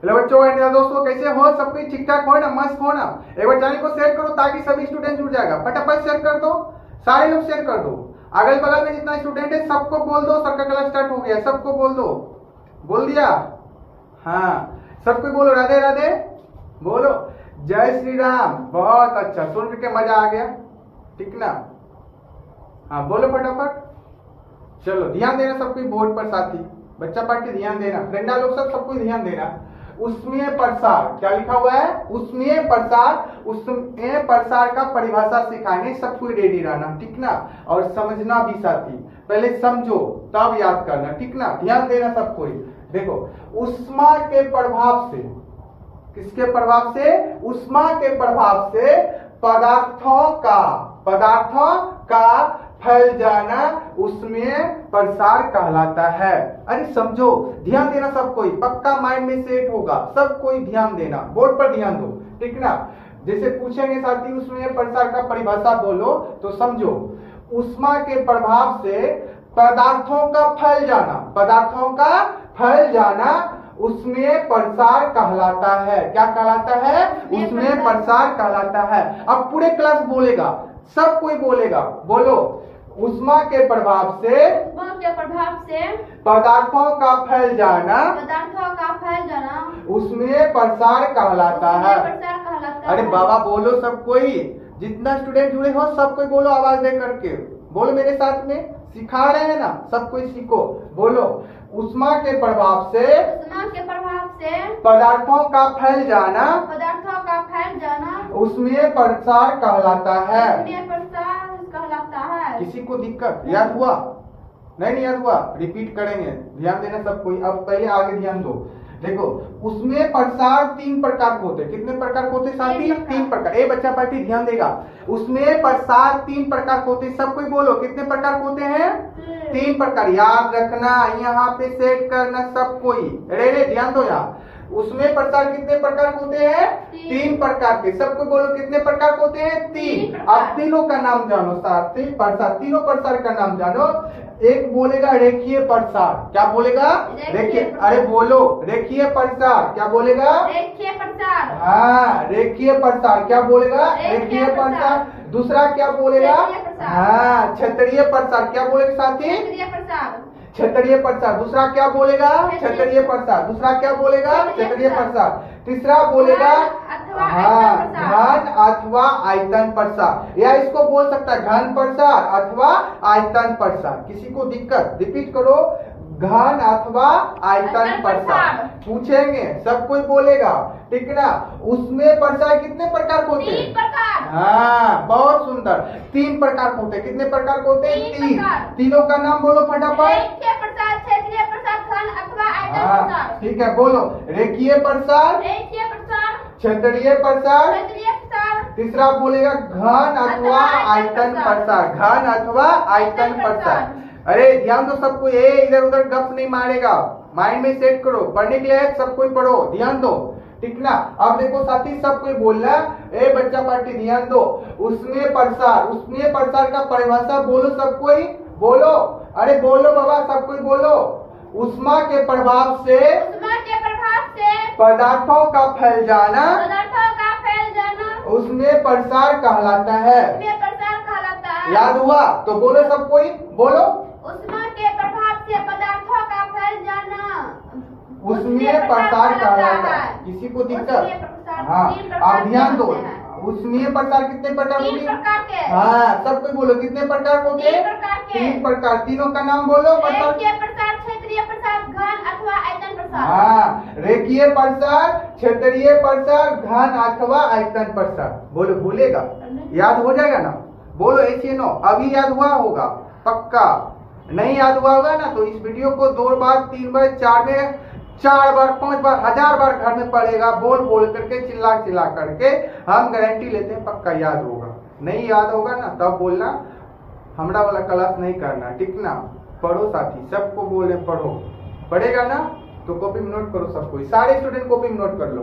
Hello बच्चों and दोस्तों, कैसे हो? सब कुछ ठीक ठाक हो ना? मस्त हो ना? एक बार चैनल को शेयर करो ताकि सभी स्टूडेंट जुड़ जाएगा। फटाफट शेयर कर दो, सारे लोग शेयर कर दो। अगल बगल में जितना स्टूडेंट है सबको बोल दो सर का क्लास स्टार्ट हो गया। सबको बोल दो। बोल दिया? हाँ, सबको बोलो राधे राधे, बोलो जय श्री राम। बहुत अच्छा, सुन के मजा आ गया, ठीक ना? हाँ बोलो फटाफट। चलो ध्यान देना सबको बोर्ड पर, साथी बच्चा पार्टी ध्यान देना, फ्रेंडा लोग सबको ध्यान देना। उष्मीय प्रसार क्या लिखा हुआ है? उष्मीय प्रसार। उष्मीय प्रसार का परिभाषा सिखाने सबको रेडी रहना, ठीक ना? और समझना भी साथी, पहले समझो तब याद करना, ठीक ना? ध्यान देना सबको। देखो, उष्मा के प्रभाव से, किसके प्रभाव से? उष्मा के प्रभाव से पदार्थों का फैल जाना उष्मीय प्रसार कहलाता है। अरे समझो, ध्यान देना सब कोई, पक्का माइंड में सेट होगा। सब कोई ध्यान देना, बोर्ड पर ध्यान दो, ठीक ना? जैसे पूछेंगे साथी उष्मीय प्रसार का परिभाषा बोलो, तो समझो उष्मा के प्रभाव से पदार्थों का फैल जाना उष्मीय प्रसार कहलाता है। क्या कहलाता है? उष्मीय प्रसार कहलाता है। अब पूरे क्लास बोलेगा, सब कोई बोलेगा, बोलो उष्मा के प्रभाव से पदार्थों का फैल जाना उष्मीय प्रसार कहलाता है। अरे बाबा बोलो सब कोई, जितना स्टूडेंट जुड़े हो सब कोई बोलो, आवाज दे करके बोलो मेरे साथ में, सिखा रहे हैं ना, सब कोई सीखो। बोलो उष्मा के प्रभाव से पदार्थों का फैल जाना उष्मीय प्रसार कहलाता है। किसी को दिक्कत याद हुआ? नहीं याद हुआ? रिपीट करेंगे, ध्यान देना सब कोई। अब पहले आगे ध्यान दो। देखो, उसमें प्रसार 3 प्रकार के होते हैं। कितने प्रकार के होते हैं साथी? 3 प्रकार। ए बच्चा पार्टी ध्यान देगा, उसमें प्रसार 3 प्रकार के होते हैं। सब कोई बोलो कितने प्रकार के होते हैं? 3 प्रकार। याद रखना, यहाँ पे सेट करना सब कोई। अरे ध्यान दो, यहाँ उसमें प्रसार कितने प्रकार के होते हैं? 3 प्रकार के। सबको बोलो कितने प्रकार के होते हैं? 3। अब तीनों का नाम जानो साथी, प्रसार, तीनों प्रसार का नाम जानो। एक बोलेगा रेखीय प्रसार। क्या बोलेगा? रेखीय। अरे बोलो रेखीय प्रसार। क्या बोलेगा? रेखीय प्रसार। हाँ, रेखीय प्रसार। क्या बोलेगा? रेखीय प्रसार। दूसरा क्या बोलेगा? हाँ, क्षेत्रीय प्रसार। क्या बोलेगा साथी? क्षेत्रीय प्रसार। दूसरा क्या बोलेगा? क्षेत्रीय प्रसार। दूसरा क्या बोलेगा? क्षेत्रीय प्रसार। तीसरा बोलेगा हाँ, घन अथवा आयतन प्रसार, या इसको बोल सकता है घन प्रसार अथवा आयतन प्रसार। किसी को दिक्कत? रिपीट करो, घन अथवा आयतन प्रसार। पूछेंगे सब कोई बोलेगा, ठीक ना? उसमें प्रसार कितने प्रकार होते हैं? 3 प्रकार। हाँ, बहुत सुंदर। 3 प्रकार होते हैं। कितने प्रकार होते हैं? 3। तीनों का नाम बोलो फटाफट। रेखीय प्रसार, क्षेत्रीय प्रसार, घन अथवा आयतन प्रसार। ठीक है, बोलो रेखीय प्रसार, क्षेत्रीय प्रसार, तीसरा बोलेगा घन अथवा आयतन प्रसार। घन अथवा आयतन प्रसार। अरे ध्यान दो सबको, ये इधर उधर गप नहीं मारेगा, माइंड में सेट करो। पढ़ने के लिए सब कोई पढ़ो, ध्यान दो, ठीक ना? अब देखो साथी सब कोई बोलना, ए बच्चा पार्टी ध्यान दो। उसमें प्रसार का परिभाषा बोलो सब कोई, बोलो। अरे बोलो बाबा, सब कोई बोलो। उष्मा के प्रभाव से पदार्थों का फैल जाना उसमें प्रसार कहलाता है। याद हुआ? तो बोलो सब कोई, बोलो उष्मा के प्रभाव से पदार्थों का फैल जाना उसमें प्रसार कहलाता है। किसी को दिक्कत? हाँ, आप ध्यान दो। उसमें प्रसार कितने प्रकार होते हैं? हाँ, सब कोई बोलो कितने प्रकार होते हैं? 3 प्रकार। तीनों का नाम बोलो। रेखीय प्रसार, क्षेत्रीय प्रसार, घन अथवा आयतन प्रसार। हाँ, रेखीय प्रसार, क्षेत्रीय प्रसार, घन अथवा आयतन प्रसार। बोलो, भूलेगा? याद हो जाएगा ना? बोलो ऐसे नो, अभी याद हुआ होगा पक्का। नहीं याद हुआ होगा ना, तो इस वीडियो को 2 बार 3 बार 4 बार 5 बार 1000 बार घर में पढ़ेगा, बोल करके, चिल्ला करके। हम गारंटी लेते हैं पक्का याद होगा। नहीं याद होगा ना, तब बोलना हमरा वाला क्लास नहीं करना, ठीक ना? पढ़ो साथी, सबको बोले पढ़ो। पढ़ेगा ना तो कॉपी में नोट करो सब कोई, सारे स्टूडेंट कॉपी में नोट कर लो।